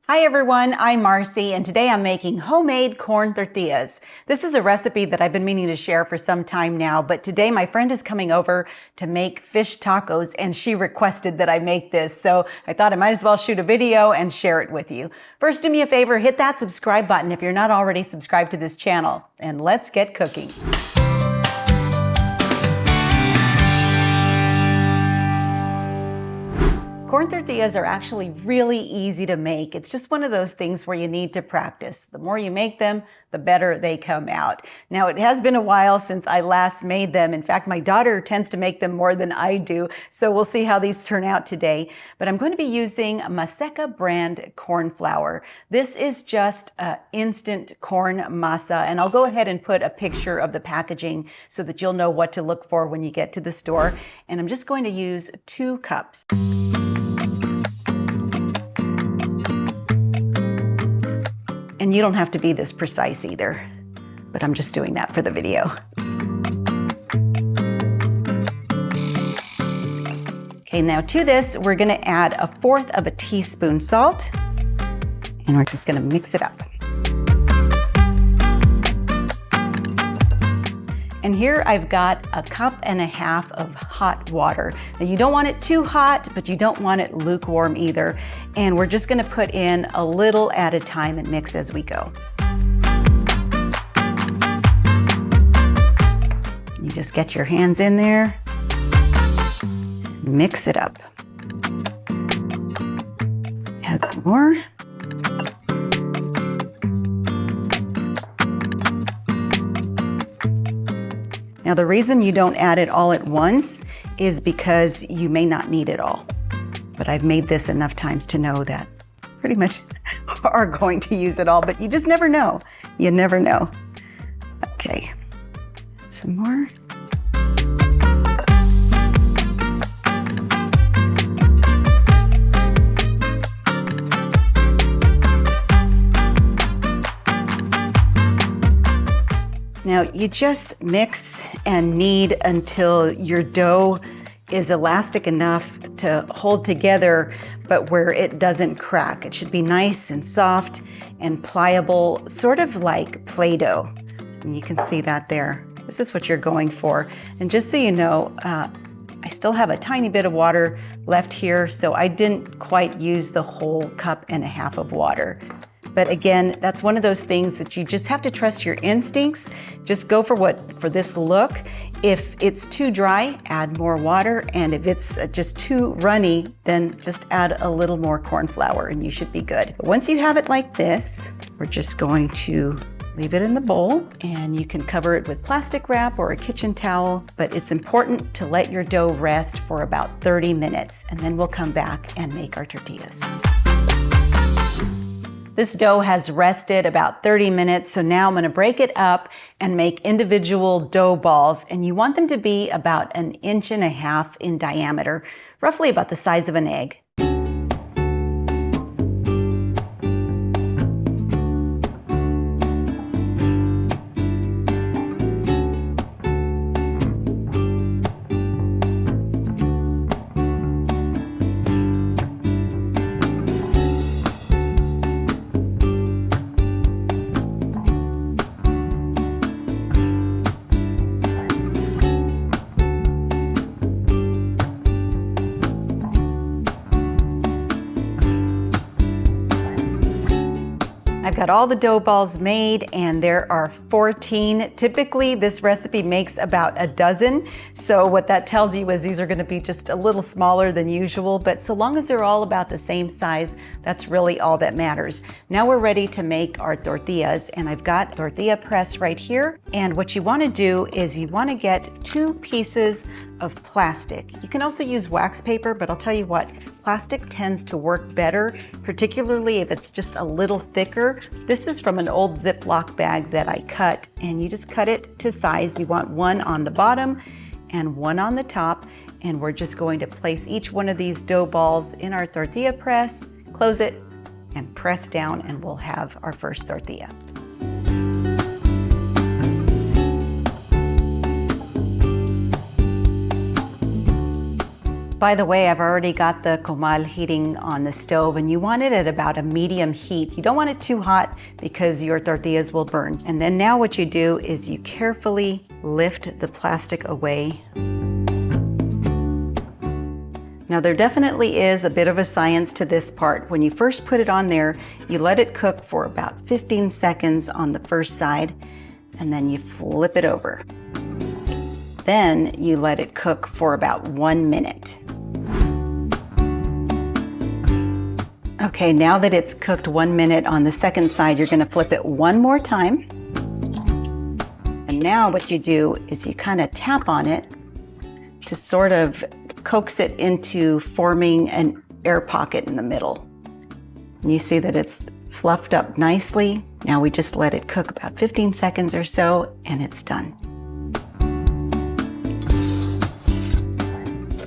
Hi everyone, I'm Marcy and today I'm making homemade corn tortillas. This is a recipe that I've been meaning to share for some time now, but today my friend is coming over to make fish tacos and she requested that I make this, so I thought I might as well shoot a video and share it with you. First, do me a favor, hit that subscribe button if you're not already subscribed to this channel, and let's get cooking. Corn tortillas are actually really easy to make. It's just one of those things where you need to practice. The more you make them, the better they come out. Now, it has been a while since I last made them. In fact, my daughter tends to make them more than I do, so we'll see how these turn out today. But I'm going to be using Maseca brand corn flour. This is just instant corn masa, and I'll go ahead and put a picture of the packaging so that you'll know what to look for when you get to the store. And I'm just going to use 2 cups. And you don't have to be this precise either, but I'm just doing that for the video. Okay, now to this, we're gonna add 1/4 teaspoon salt, and we're just gonna mix it up. And here I've got 1.5 cups of hot water. Now you don't want it too hot, but you don't want it lukewarm either. And we're just gonna put in a little at a time and mix as we go. You just get your hands in there, mix it up. Add some more. Now the reason you don't add it all at once is because you may not need it all. But I've made this enough times to know that pretty much are going to use it all, but you just never know. You never know. Okay, some more. Now you just mix and knead until your dough is elastic enough to hold together, but where it doesn't crack. It should be nice and soft and pliable, sort of like Play-Doh. And you can see that there. This is what you're going for. And just so you know, I still have a tiny bit of water left here, so I didn't quite use the whole 1.5 cups of water. But again, that's one of those things that you just have to trust your instincts. Just go for this look. If it's too dry, add more water. And if it's just too runny, then just add a little more corn flour and you should be good. But once you have it like this, we're just going to leave it in the bowl, and you can cover it with plastic wrap or a kitchen towel. But it's important to let your dough rest for about 30 minutes, and then we'll come back and make our tortillas. This dough has rested about 30 minutes, so now I'm gonna break it up and make individual dough balls, and you want them to be about 1.5 inches in diameter, roughly about the size of an egg. I've got all the dough balls made, and there are 14. Typically, this recipe makes about a dozen. So what that tells you is these are gonna be just a little smaller than usual, but so long as they're all about the same size, that's really all that matters. Now we're ready to make our tortillas, and I've got a tortilla press right here. And what you wanna do is you wanna get 2 pieces of plastic. You can also use wax paper, but I'll tell you what, plastic tends to work better, particularly if it's just a little thicker. This is from an old Ziploc bag that I cut, and you just cut it to size. You want one on the bottom and one on the top, and we're just going to place each one of these dough balls in our tortilla press, close it, and press down, and we'll have our first tortilla. by the way, I've already got the comal heating on the stove, and you want it at about a medium heat. You don't want it too hot because your tortillas will burn. And then now what you do is you carefully lift the plastic away. Now there definitely is a bit of a science to this part. When you first put it on there, you let it cook for about 15 seconds on the first side, and then you flip it over. Then you let it cook for about 1 minute. Okay, now that it's cooked 1 minute on the second side, you're gonna flip it one more time. And now what you do is you kind of tap on it to sort of coax it into forming an air pocket in the middle. And you see that it's fluffed up nicely. Now we just let it cook about 15 seconds or so, and it's done.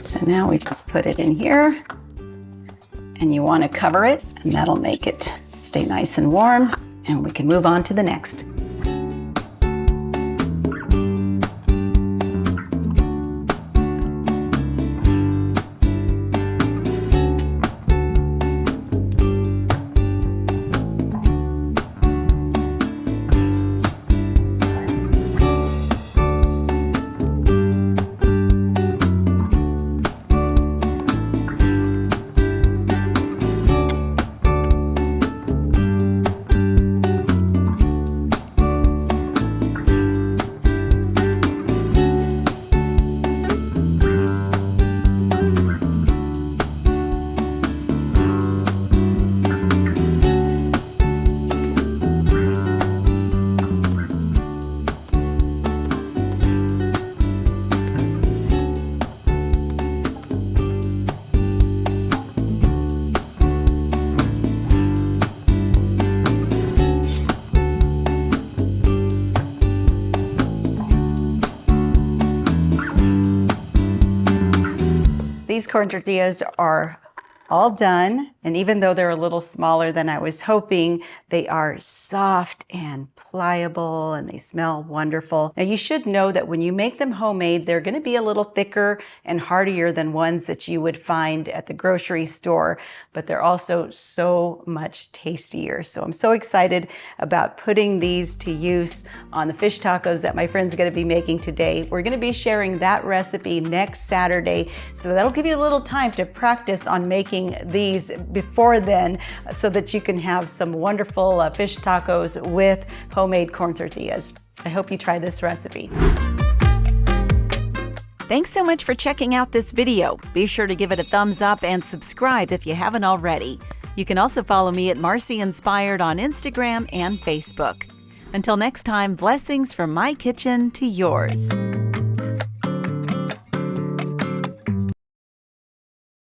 So now we just put it in here, and you want to cover it, and that'll make it stay nice and warm, and we can move on to the next. These corn tortillas are all done, and even though they're a little smaller than I was hoping, they are soft and pliable, and they smell wonderful. Now you should know that when you make them homemade, they're going to be a little thicker and heartier than ones that you would find at the grocery store, but they're also so much tastier. So I'm so excited about putting these to use on the fish tacos that my friend's going to be making today. We're going to be sharing that recipe next Saturday, so that'll give you a little time to practice on making these before then, so that you can have some wonderful fish tacos with homemade corn tortillas. I hope you try this recipe. Thanks so much for checking out this video. Be sure to give it a thumbs up and subscribe if you haven't already. You can also follow me at Marcy Inspired on Instagram and Facebook. Until next time, blessings from my kitchen to yours.